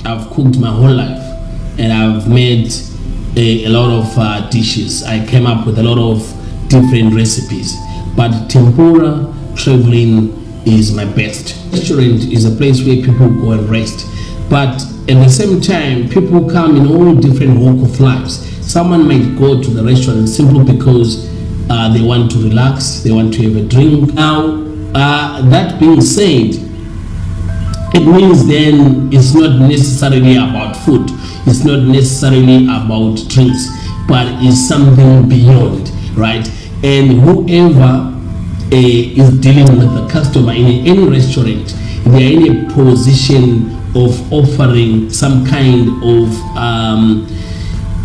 I've cooked my whole life, and I've made a lot of dishes. I came up with a lot of different recipes, but tempura traveling is my best. Restaurant is a place where people go and rest, but at the same time, people come in all different walks of lives. Someone might go to the restaurant simply because they want to relax, they want to have a drink. Now, that being said, it means then it's not necessarily about food, it's not necessarily about drinks, but it's something beyond, right? And whoever is dealing with the customer in any restaurant, they are in a position of offering some kind of,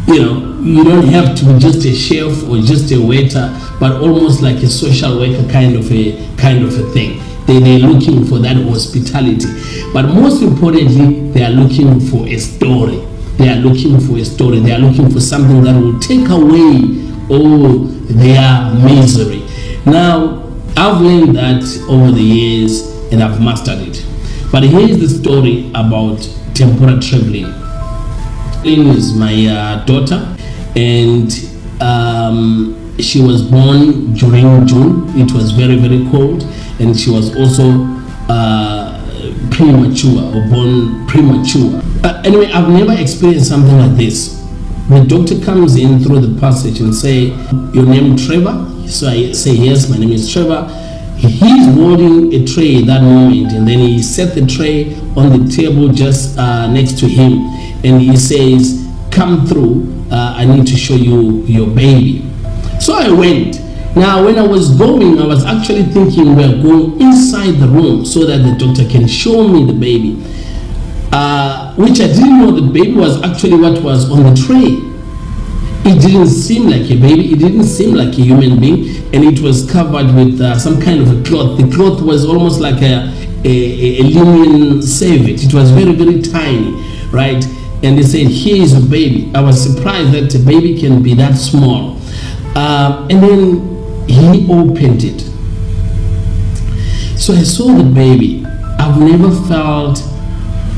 you don't have to be just a chef or just a waiter, but almost like a social worker kind of a thing. They're looking for that hospitality, but most importantly, they are looking for a story. They are looking for a story. They are looking for something that will take away all their misery. Now, I've learned that over the years, and I've mastered it. But here's the story about tempura traveling. Lynn is my daughter, and she was born during June. It was very, very cold, and she was also premature, or born premature. Anyway, I've never experienced something like this. The doctor comes in through the passage and say, "Your name Trevor?" So I say, "Yes, my name is Trevor." He's holding a tray at that moment, and then he set the tray on the table just next to him, and he says, "Come through, I need to show you your baby." So I went. Now, when I was going, I was actually thinking we're going inside the room so that the doctor can show me the baby, which I didn't know the baby was actually what was on the tray. It didn't seem like a baby, it didn't seem like a human being, and it was covered with some kind of a cloth. The cloth was almost like a linen cervix. It was very, very tiny, right? And they said, "Here is a baby." I was surprised that a baby can be that small. And then he opened it. So I saw the baby. I've never felt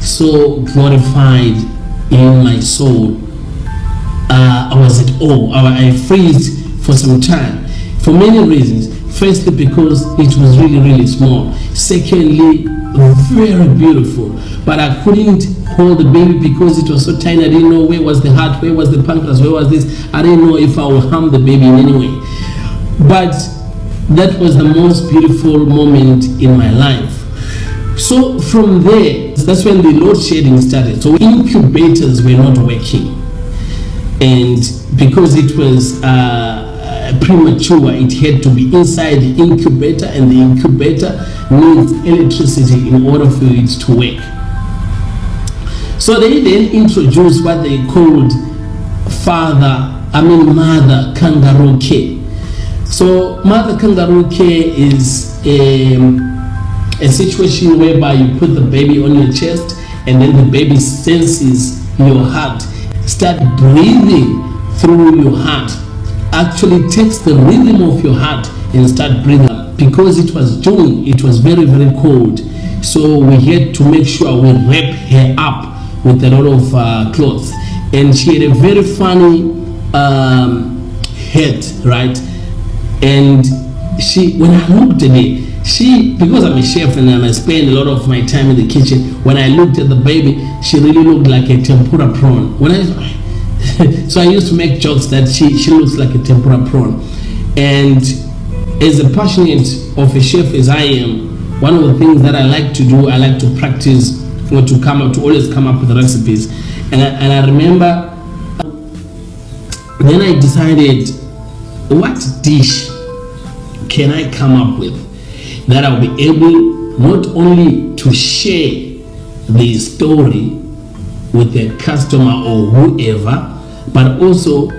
so glorified in my soul. I was at awe. I freezed for some time for many reasons. Firstly, because it was really, really small. Secondly, very beautiful. But I couldn't hold the baby because it was so tiny. I didn't know where was the heart, where was the pancreas, where was this. I didn't know if I would harm the baby in any way. But that was the most beautiful moment in my life. So from there, that's when the load shedding started. So incubators were not working. And because it was premature, it had to be inside the incubator, and the incubator needs electricity in order for it to work. So they then introduced what they called mother kangaroo care. So mother kangaroo care is a situation whereby you put the baby on your chest, and then the baby senses your heart, start breathing through your heart, actually takes the rhythm of your heart and start breathing. Because it was June, it was very, very cold, so we had to make sure we wrap her up with a lot of clothes. And she had a very funny head, right? And when I looked at it, because I'm a chef and I spend a lot of my time in the kitchen, when I looked at the baby, she really looked like a tempura prawn. So I used to make jokes that she looks like a tempura prawn. And as a passionate of a chef as I am, one of the things that I like to do, I like to practice, or to always come up with recipes. And I remember, then I decided, what dish can I come up with that I'll be able not only to share the story with the customer or whoever, but also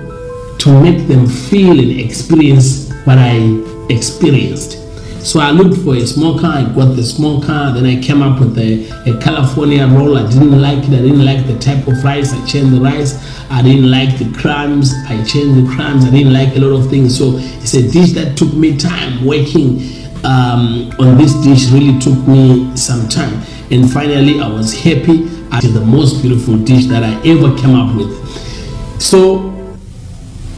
to make them feel and experience what I experienced. So I looked for a smoker, I got the smoker, then I came up with a California roll. I didn't like it, I didn't like the type of rice, I changed the rice. I didn't like the crumbs, I changed the crumbs. I didn't like a lot of things. So it's a dish that took me time. Working on this dish really took me some time. And finally, I was happy. It is the most beautiful dish that I ever came up with. So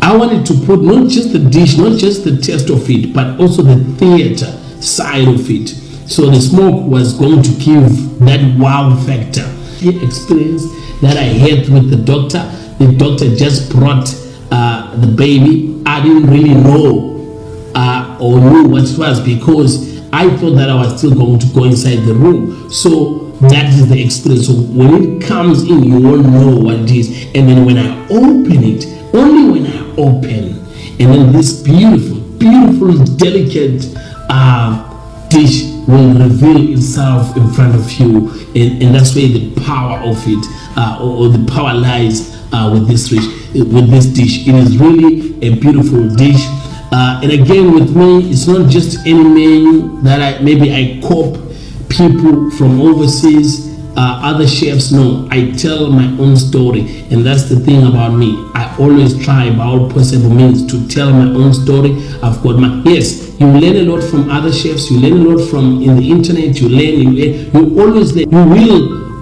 I wanted to put not just the dish, not just the taste of it, but also the theater side of it. So the smoke was going to give that wow factor. The experience that I had with the doctor just brought the baby. I didn't really know or knew what it was, because I thought that I was still going to go inside the room. So that is the experience. So when it comes in, you won't know what it is. And then when I open it, only when I open, and then this beautiful, delicate dish will reveal itself in front of you, and that's where the power of it or the power lies with this dish. It is really a beautiful dish. And again, with me, it's not just any menu that I copy people from overseas, other chefs. No, I tell my own story, and that's the thing about me. I always try by all possible means to tell my own story. I've got yes, you learn a lot from other chefs, you learn a lot from in the internet, you will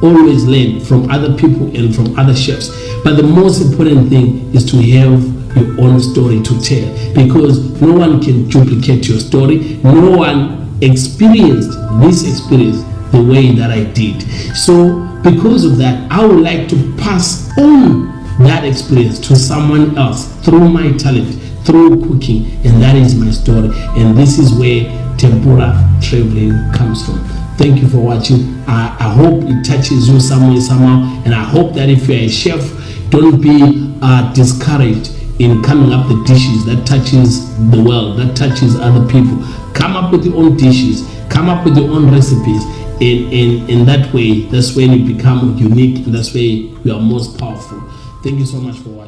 always learn from other people and from other chefs. But the most important thing is to have your own story to tell, because no one can duplicate your story. No one experienced this experience the way that I did. So because of that, I would like to pass on that experience to someone else through my talent, through cooking, and that is my story. And this is where tempura traveling comes from. Thank you for watching. I hope it touches you somewhere, somehow, and I hope that if you're a chef, don't be discouraged in coming up the dishes that touches the world, that touches other people. Come up with your own dishes, come up with your own recipes. In that way, that's when you become unique, and that's where you are most powerful. Thank you so much for watching.